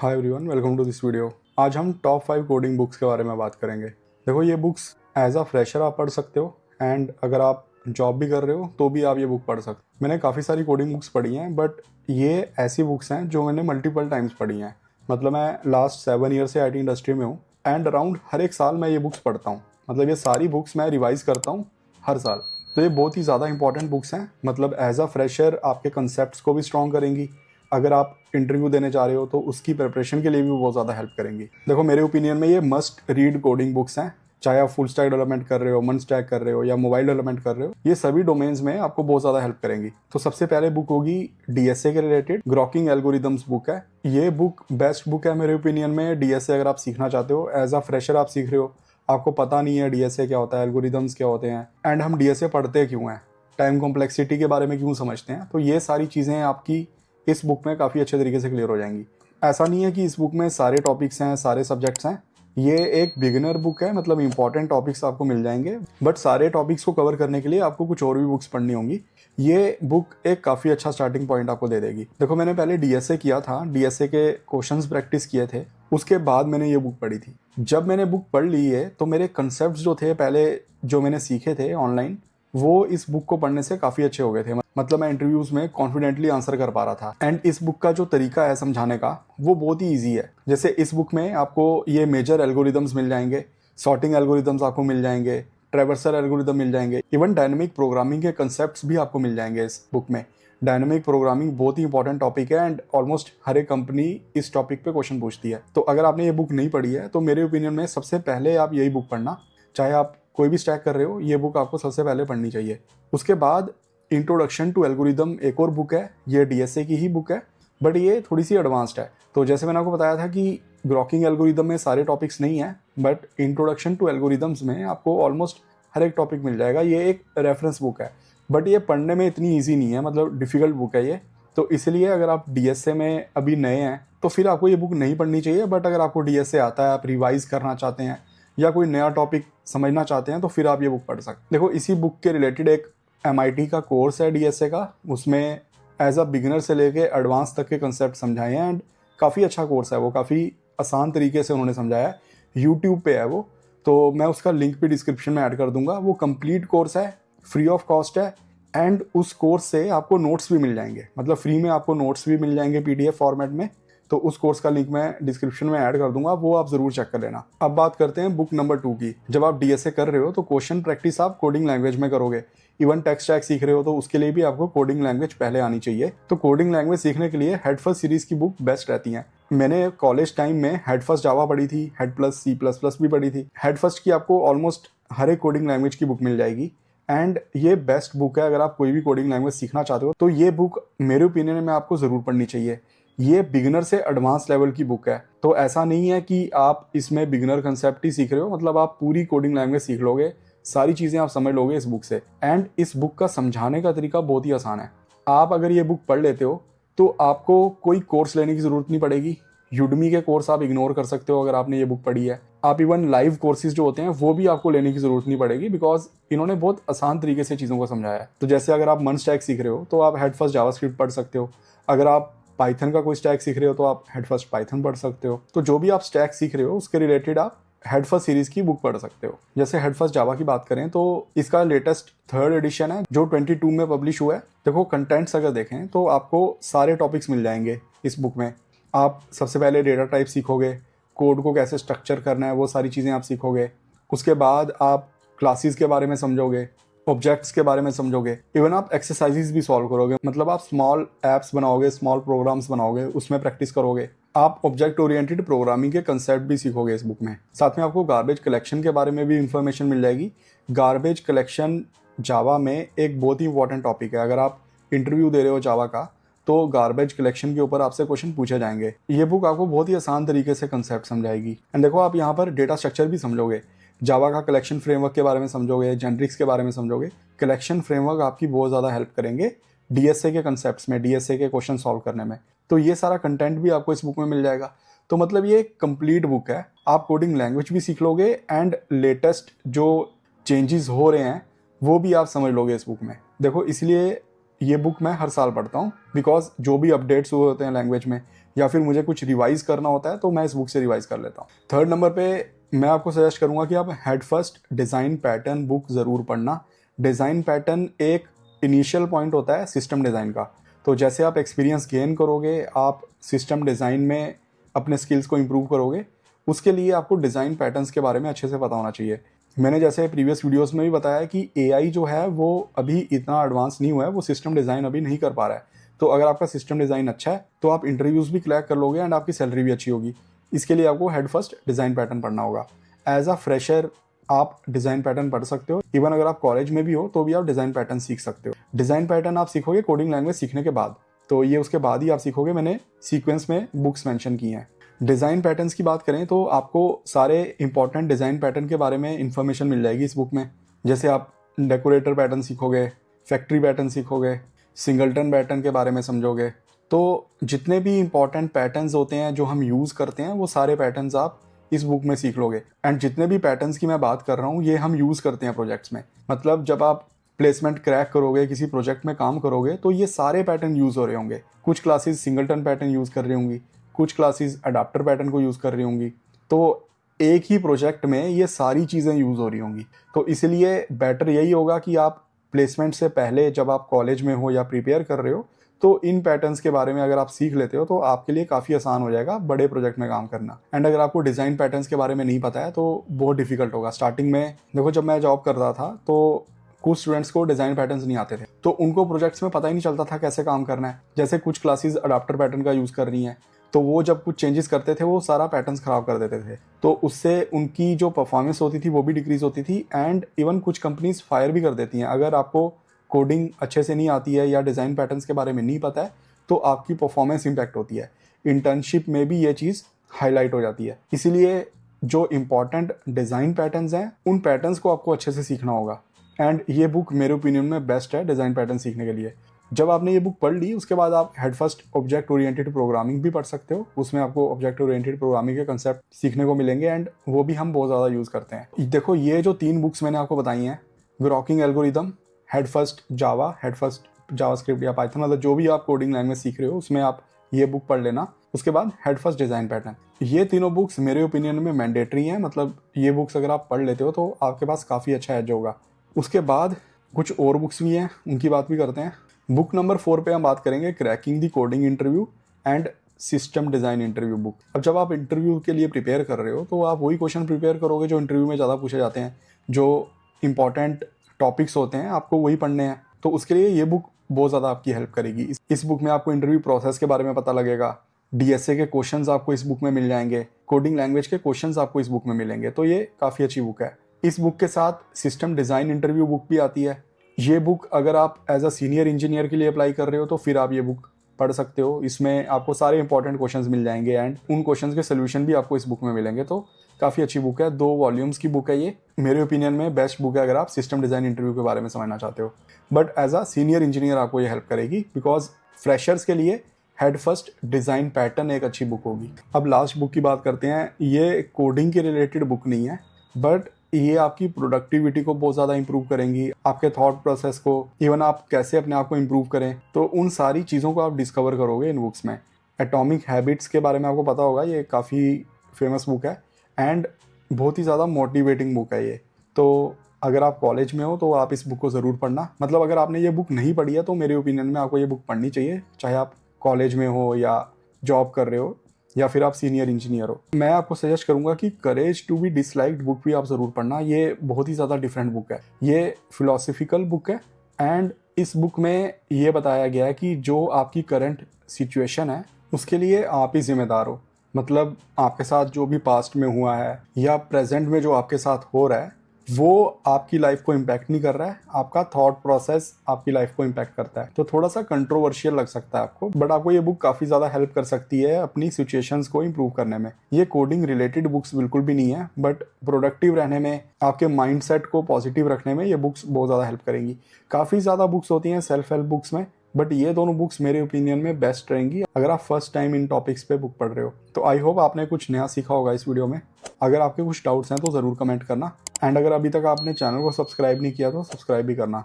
Hi everyone, welcome to this video. आज हम top 5 coding books के बारे में बात करेंगे। देखो, ये बुक्स एज अ फ्रेशर आप पढ़ सकते हो एंड अगर आप जॉब भी कर रहे हो तो भी आप ये बुक पढ़ सकते हो। मैंने काफ़ी सारी कोडिंग बुक्स पढ़ी हैं, बट ये ऐसी बुक्स हैं जो मैंने मल्टीपल टाइम्स पढ़ी हैं। मतलब मैं लास्ट 7 ईयर से IT इंडस्ट्री में हूँ एंड अराउंड हर एक साल मैं ये बुक्स पढ़ता हूँ। मतलब ये सारी बुक्स मैं रिवाइज करता हूँ हर साल। तो ये बहुत ही ज़्यादा इंपॉर्टेंट बुक्स हैं। मतलब एज अ फ्रेशर आपके कंसेप्ट को भी स्ट्रॉन्ग करेंगी। अगर आप इंटरव्यू देने जा रहे हो तो उसकी प्रिपरेशन के लिए भी बहुत ज़्यादा हेल्प करेंगी। देखो, मेरे ओपिनियन में ये मस्ट रीड कोडिंग बुक्स हैं। चाहे आप फुल स्टैक डेवलपमेंट कर रहे हो, मन स्टैक कर रहे हो या मोबाइल डेवलपमेंट कर रहे हो, ये सभी डोमेन्स में आपको बहुत ज़्यादा हेल्प करेंगी। तो सबसे पहले बुक होगी DSA के रिलेटेड ग्रॉकिंग एल्गोरिदम्स बुक है। ये बुक बेस्ट बुक है मेरे ओपिनियन में। DSA अगर आप सीखना चाहते हो, एज अ फ्रेशर आप सीख रहे हो, आपको पता नहीं है DSA क्या होता है, एल्गोरिदम्स क्या होते हैं एंड हम DSA पढ़ते क्यों हैं, टाइम कॉम्प्लेक्सिटी के बारे में क्यों समझते हैं, तो ये सारी चीज़ें आपकी इस बुक में काफ़ी अच्छे तरीके से क्लियर हो जाएंगी। ऐसा नहीं है कि इस बुक में सारे टॉपिक्स हैं, सारे सब्जेक्ट्स हैं। ये एक बिगिनर बुक है, मतलब इंपॉर्टेंट टॉपिक्स आपको मिल जाएंगे, बट सारे टॉपिक्स को कवर करने के लिए आपको कुछ और भी बुक्स पढ़नी होंगी। ये बुक एक काफ़ी अच्छा स्टार्टिंग पॉइंट आपको दे देगी। देखो, मैंने पहले DSA किया था, DSA के क्वेश्चंस प्रैक्टिस किए थे, उसके बाद मैंने ये बुक पढ़ी थी। जब मैंने बुक पढ़ ली है तो मेरे कंसेप्ट जो थे पहले, जो मैंने सीखे थे ऑनलाइन, वो इस बुक को पढ़ने से काफ़ी अच्छे हो गए थे। मतलब मैं इंटरव्यूज़ में कॉन्फिडेंटली आंसर कर पा रहा था एंड इस बुक का जो तरीका है समझाने का वो बहुत ही ईजी है। जैसे इस बुक में आपको ये मेजर एल्गोरिदम्स मिल जाएंगे, सॉर्टिंग एल्गोरिदम्स आपको मिल जाएंगे, ट्रेवर्सल एल्गोरिदम मिल जाएंगे, इवन डायनेमिक प्रोग्रामिंग के कंसेप्ट्स भी आपको मिल जाएंगे इस बुक में। डायनेमिक प्रोग्रामिंग बहुत ही इंपॉर्टेंट टॉपिक है एंड ऑलमोस्ट हर एक कंपनी इस टॉपिक पे क्वेश्चन पूछती है। तो अगर आपने ये बुक नहीं पढ़ी है तो मेरे ओपिनियन में सबसे पहले आप यही बुक पढ़ना। चाहे आप कोई भी स्टैक कर रहे हो, ये बुक आपको सबसे पहले पढ़नी चाहिए। उसके बाद इंट्रोडक्शन टू एल्गोरिदम एक और बुक है, ये DSA की ही बुक है, बट ये थोड़ी सी एडवांस्ड है। तो जैसे मैंने आपको बताया था कि ग्रॉकिंग एल्गोरिदम में सारे टॉपिक्स नहीं है, बट इंट्रोडक्शन टू एल्गोरिदम्स में आपको ऑलमोस्ट हर एक टॉपिक मिल जाएगा। ये एक रेफरेंस बुक है, बट ये पढ़ने में इतनी ईजी नहीं है, मतलब डिफ़िकल्ट बुक है ये। तो इसलिए अगर आप DSA में अभी नए हैं तो फिर आपको ये बुक नहीं पढ़नी चाहिए। बट अगर आपको DSA आता है, आप रिवाइज करना चाहते हैं या कोई नया टॉपिक समझना चाहते हैं तो फिर आप ये बुक पढ़ सकते हैं। देखो, इसी बुक के रिलेटेड एक MIT का कोर्स है DSA का, उसमें एज अ बिगिनर से लेके एडवांस तक के कंसेप्ट समझाए हैं एंड काफ़ी अच्छा कोर्स है वो, काफ़ी आसान तरीके से उन्होंने समझाया है। यूट्यूब पे है वो, तो मैं उसका लिंक भी डिस्क्रिप्शन में ऐड कर दूंगा। वो कंप्लीट कोर्स है, फ्री ऑफ कॉस्ट है एंड उस कोर्स से आपको नोट्स भी मिल जाएंगे। मतलब फ्री में आपको नोट्स भी मिल जाएंगे PDF फॉर्मेट में। तो उस कोर्स का लिंक मैं डिस्क्रिप्शन में ऐड कर दूंगा, वो आप जरूर चेक कर लेना। अब बात करते हैं बुक नंबर 2 की। जब आप DSA कर रहे हो तो क्वेश्चन प्रैक्टिस आप कोडिंग लैंग्वेज में करोगे। इवन टेक्स्ट स्टैक सीख रहे हो तो उसके लिए भी आपको कोडिंग लैंग्वेज पहले आनी चाहिए। तो कोडिंग लैंग्वेज सीखने के लिए हेड फर्स्ट सीरीज की बुक बेस्ट रहती है। मैंने कॉलेज टाइम में हेड फर्स्ट जावा पढ़ी थी, हेड प्लस C++ भी पढ़ी थी। हेड फर्स्ट की आपको ऑलमोस्ट हर एक कोडिंग लैंग्वेज की बुक मिल जाएगी एंड ये बेस्ट बुक है। अगर आप कोई भी कोडिंग लैंग्वेज सीखना चाहते हो तो ये बुक मेरे ओपिनियन में आपको ज़रूर पढ़नी चाहिए। ये बिगिनर से एडवांस लेवल की बुक है। तो ऐसा नहीं है कि आप इसमें बिगिनर कंसेप्ट ही सीख रहे हो, मतलब आप पूरी कोडिंग लैंग्वेज सीख लोगे, सारी चीज़ें आप समझ लोगे इस बुक से। एंड इस बुक का समझाने का तरीका बहुत ही आसान है। आप अगर ये बुक पढ़ लेते हो तो आपको कोई कोर्स लेने की ज़रूरत नहीं पड़ेगी। यूडमी के कोर्स आप इग्नोर कर सकते हो अगर आपने ये बुक पढ़ी है। आप इवन लाइव कोर्सेज जो होते हैं वो भी आपको लेने की ज़रूरत नहीं पड़ेगी, बिकॉज इन्होंने बहुत आसान तरीके से चीज़ों को समझाया है। तो जैसे अगर आप मन स्टैक सीख रहे हो तो आप हेड फर्स्ट जावास्क्रिप्ट पढ़ सकते हो। अगर आप पाइथन का कोई स्टैक सीख रहे हो तो आप हेड फर्स्ट पाइथन पढ़ सकते हो। तो जो भी आप स्टैक सीख रहे हो उसके रिलेटेड आप हेड फर्स्ट सीरीज की बुक पढ़ सकते हो। जैसे हेड फर्स्ट जावा की बात करें तो इसका लेटेस्ट 3rd एडिशन है जो 22 में पब्लिश हुआ है। देखो, कंटेंट्स अगर देखें तो आपको सारे टॉपिक्स मिल जाएंगे इस बुक में। आप सबसे पहले डेटा टाइप सीखोगे, कोड को कैसे स्ट्रक्चर करना है वो सारी चीज़ें आप सीखोगे। उसके बाद आप क्लासेस के बारे में समझोगे, ऑब्जेक्ट्स के बारे में समझोगे, इवन आप एक्सरसाइजेस भी सॉल्व करोगे। मतलब आप स्मॉल एप्स बनाओगे, स्मॉल प्रोग्राम्स बनाओगे, उसमें प्रैक्टिस करोगे। आप ऑब्जेक्ट ओरिएंटेड प्रोग्रामिंग के कंसेप्ट भी सीखोगे इस बुक में। साथ में आपको गार्बेज कलेक्शन के बारे में भी इंफॉर्मेशन मिल जाएगी। गार्बेज कलेक्शन जावा में एक बहुत ही इंपॉर्टेंट टॉपिक है। अगर आप इंटरव्यू दे रहे हो जावा का तो गार्बेज कलेक्शन के ऊपर आपसे क्वेश्चन पूछे जाएंगे। ये बुक आपको बहुत ही आसान तरीके से कंसेप्ट समझाएगी। एंड देखो, आप यहाँ पर डेटा स्ट्रक्चर भी समझोगे, जावा का कलेक्शन फ्रेमवर्क के बारे में समझोगे, जेनरिक्स के बारे में समझोगे। कलेक्शन फ्रेमवर्क आपकी बहुत ज़्यादा हेल्प करेंगे DSA के कंसेप्ट्स में, DSA के क्वेश्चन सॉल्व करने में। तो ये सारा कंटेंट भी आपको इस बुक में मिल जाएगा। तो मतलब ये कंप्लीट बुक है। आप कोडिंग लैंग्वेज भी सीख लोगे एंड लेटेस्ट जो चेंजेस हो रहे हैं वो भी आप समझ लोगे इस बुक में। देखो, इसलिए ये बुक मैं हर साल पढ़ता हूँ, बिकॉज जो भी अपडेट्स हुए होते हैं लैंग्वेज में या फिर मुझे कुछ रिवाइज करना होता है तो मैं इस बुक से रिवाइज कर लेता हूँ। थर्ड नंबर पे मैं आपको सजेस्ट करूँगा कि आप head first design pattern book ज़रूर पढ़ना। डिज़ाइन पैटर्न एक इनिशियल पॉइंट होता है सिस्टम डिज़ाइन का। तो जैसे आप एक्सपीरियंस गेन करोगे, आप सिस्टम डिज़ाइन में अपने स्किल्स को इम्प्रूव करोगे, उसके लिए आपको डिज़ाइन पैटर्न्स के बारे में अच्छे से पता होना चाहिए। मैंने जैसे प्रीवियस वीडियोस में भी बताया कि एआई जो है वो अभी इतना एडवांस नहीं हुआ है, वो सिस्टम डिज़ाइन अभी नहीं कर पा रहा है। तो अगर आपका सिस्टम डिज़ाइन अच्छा है तो आप इंटरव्यूज़ भी क्रैक कर लोगे एंड आपकी सैलरी भी अच्छी होगी। इसके लिए आपको हेड फर्स्ट डिज़ाइन पैटर्न पढ़ना होगा। एज अ फ्रेशर आप डिज़ाइन पैटर्न पढ़ सकते हो। इवन अगर आप कॉलेज में भी हो तो भी आप डिज़ाइन पैटर्न सीख सकते हो। डिज़ाइन पैटर्न आप सीखोगे कोडिंग लैंग्वेज सीखने के बाद, तो ये उसके बाद ही आप सीखोगे। मैंने सीक्वेंस में बुक्स मेंशन की हैं। डिज़ाइन पैटर्न्स की बात करें तो आपको सारे इंपॉर्टेंट डिज़ाइन पैटर्न के बारे में इंफॉर्मेशन मिल जाएगी इस बुक में। जैसे आप डेकोरेटर पैटर्न सीखोगे, फैक्ट्री पैटर्न सीखोगे, सिंगलटन पैटर्न के बारे में समझोगे। तो जितने भी इंपॉर्टेंट पैटर्न्स होते हैं जो हम यूज़ करते हैं वो सारे पैटर्न्स आप इस बुक में सीख लोगे। एंड जितने भी पैटर्न्स की मैं बात कर रहा हूँ ये हम यूज़ करते हैं प्रोजेक्ट्स में। मतलब जब आप प्लेसमेंट क्रैक करोगे, किसी प्रोजेक्ट में काम करोगे, तो ये सारे पैटर्न यूज़ हो रहे होंगे। कुछ क्लासेस सिंगलटन पैटर्न यूज़ कर रही होंगी, कुछ क्लासेस अडाप्टर पैटर्न को यूज़ कर रही होंगी। तो एक ही प्रोजेक्ट में ये सारी चीज़ें यूज़ हो रही होंगी। तो इसलिए बेटर यही होगा कि आप प्लेसमेंट से पहले जब आप कॉलेज में हो या प्रिपेयर कर रहे हो तो इन पैटर्न्स के बारे में अगर आप सीख लेते हो तो आपके लिए काफ़ी आसान हो जाएगा बड़े प्रोजेक्ट में काम करना। एंड अगर आपको डिज़ाइन पैटर्न्स के बारे में नहीं पता है तो बहुत डिफिकल्ट होगा। स्टार्टिंग में देखो, जब मैं जॉब कर रहा था तो कुछ स्टूडेंट्स को डिज़ाइन पैटर्न्स नहीं आते थे, तो उनको प्रोजेक्ट्स में पता ही नहीं चलता था कैसे काम करना है। जैसे कुछ क्लासेस अडाप्टर पैटर्न का यूज़ कर रही हैं, तो वो जब कुछ चेंजेस करते थे वो सारा पैटर्न्स ख़राब कर देते थे, तो उससे उनकी जो परफॉर्मेंस होती थी वो भी डिक्रीज़ होती थी। एंड इवन कुछ कंपनीज फायर भी कर देती हैं। अगर आपको कोडिंग अच्छे से नहीं आती है या डिज़ाइन पैटर्न्स के बारे में नहीं पता है तो आपकी परफॉर्मेंस इम्पैक्ट होती है। इंटर्नशिप में भी ये चीज़ हाईलाइट हो जाती है। इसीलिए जो इम्पॉर्टेंट डिज़ाइन पैटर्न्स हैं उन पैटर्न्स को आपको अच्छे से सीखना होगा। एंड ये बुक मेरे ओपिनियन में बेस्ट है डिज़ाइन पैटर्न सीखने के लिए। जब आपने ये बुक पढ़ ली उसके बाद आप head first object oriented programming भी पढ़ सकते हो। उसमें आपको ऑब्जेक्ट ओरिएंटेड प्रोग्रामिंग के कंसेप्ट सीखने को मिलेंगे एंड वो भी हम बहुत ज़्यादा यूज़ करते हैं। देखो, ये जो 3 बुक्स मैंने आपको बताई हैं, grokking algorithm, head first Java, head first JavaScript या पाइथन, मतलब जो भी आप कोडिंग लैंग्वेज सीख रहे हो उसमें आप ये बुक पढ़ लेना। उसके बाद हेड फर्स्ट डिज़ाइन पैटर्न, ये तीनों बुक्स मेरे ओपिनियन में मैंडेटरी हैं। मतलब ये बुक्स अगर आप पढ़ लेते हो तो आपके पास काफ़ी अच्छा एज होगा। उसके बाद कुछ और बुक्स भी हैं, उनकी बात भी करते हैं। बुक नंबर 4 पे हम बात करेंगे cracking the coding interview and system design interview book. अब जब आप इंटरव्यू के लिए प्रिपेयर कर रहे हो तो आप वही क्वेश्चन प्रिपेयर करोगे जो इंटरव्यू में ज़्यादा पूछे जाते हैं। जो इंपॉर्टेंट टॉपिक्स होते हैं आपको वही पढ़ने हैं। तो उसके लिए ये बुक बहुत ज़्यादा आपकी हेल्प करेगी। इस बुक में आपको इंटरव्यू प्रोसेस के बारे में पता लगेगा, डीएसए के क्वेश्चंस आपको इस बुक में मिल जाएंगे, कोडिंग लैंग्वेज के क्वेश्चंस आपको इस बुक में मिलेंगे। तो ये काफ़ी अच्छी बुक है। इस बुक के साथ सिस्टम डिज़ाइन इंटरव्यू बुक भी आती है। ये बुक अगर आप एज अ सीनियर इंजीनियर के लिए अप्लाई कर रहे हो तो फिर आप ये बुक पढ़ सकते हो। इसमें आपको सारे इंपॉर्टेंट क्वेश्चंस मिल जाएंगे एंड उन क्वेश्चंस के सोल्यूशन भी आपको इस बुक में मिलेंगे। तो काफ़ी अच्छी बुक है। 2 वॉल्यूम्स की बुक है ये। मेरे ओपिनियन में बेस्ट बुक है अगर आप सिस्टम डिज़ाइन इंटरव्यू के बारे में समझना चाहते हो। But as a senior engineer आपको ये हेल्प करेगी बिकॉज फ्रेशर्स के लिए हेड फर्स्ट डिज़ाइन पैटर्न एक अच्छी बुक होगी। अब लास्ट बुक की बात करते हैं। ये कोडिंग के रिलेटेड बुक नहीं है, बट ये आपकी प्रोडक्टिविटी को बहुत ज़्यादा इंप्रूव करेंगी, आपके थॉट प्रोसेस को, इवन आप कैसे अपने आप को इंप्रूव करें, तो उन सारी चीज़ों को आप डिस्कवर करोगे इन बुक्स में। एटॉमिक हैबिट्स के बारे में आपको पता होगा, ये काफ़ी फेमस बुक है एंड बहुत ही ज़्यादा मोटिवेटिंग बुक है ये। तो अगर आप कॉलेज में हो तो आप इस बुक को ज़रूर पढ़ना। मतलब अगर आपने ये बुक नहीं पढ़ी है तो मेरे ओपिनियन में आपको ये बुक पढ़नी चाहिए, चाहे आप कॉलेज में हो या जॉब कर रहे हो या फिर आप सीनियर इंजीनियर हो। मैं आपको सजेस्ट करूंगा कि courage to be disliked book भी आप ज़रूर पढ़ना। ये बहुत ही ज़्यादा डिफरेंट बुक है। ये फिलोसफिकल बुक है एंड इस बुक में ये बताया गया है कि जो आपकी करंट सिचुएशन है उसके लिए आप ही जिम्मेदार हो। मतलब आपके साथ जो भी पास्ट में हुआ है या प्रेजेंट में जो आपके साथ हो रहा है वो आपकी लाइफ को इम्पैक्ट नहीं कर रहा है, आपका थॉट प्रोसेस आपकी लाइफ को इम्पैक्ट करता है। तो थोड़ा सा कंट्रोवर्शियल लग सकता है आपको, बट आपको ये बुक काफ़ी ज़्यादा हेल्प कर सकती है अपनी सिचुएशंस को इम्प्रूव करने में। ये कोडिंग रिलेटेड बुक्स बिल्कुल भी नहीं है, बट प्रोडक्टिव रहने में, आपके माइंडसेट को पॉजिटिव रखने में ये बुक्स बहुत ज़्यादा हेल्प करेंगी। काफ़ी ज़्यादा बुक्स होती हैं सेल्फ हेल्प बुक्स में, बट ये दोनों बुक्स मेरे ओपिनियन में बेस्ट रहेंगी अगर आप फर्स्ट टाइम इन टॉपिक्स पे बुक पढ़ रहे हो। तो आई होप आपने कुछ नया सीखा होगा इस वीडियो में। अगर आपके कुछ डाउट्स हैं तो ज़रूर कमेंट करना एंड अगर अभी तक आपने चैनल को सब्सक्राइब नहीं किया तो सब्सक्राइब भी करना।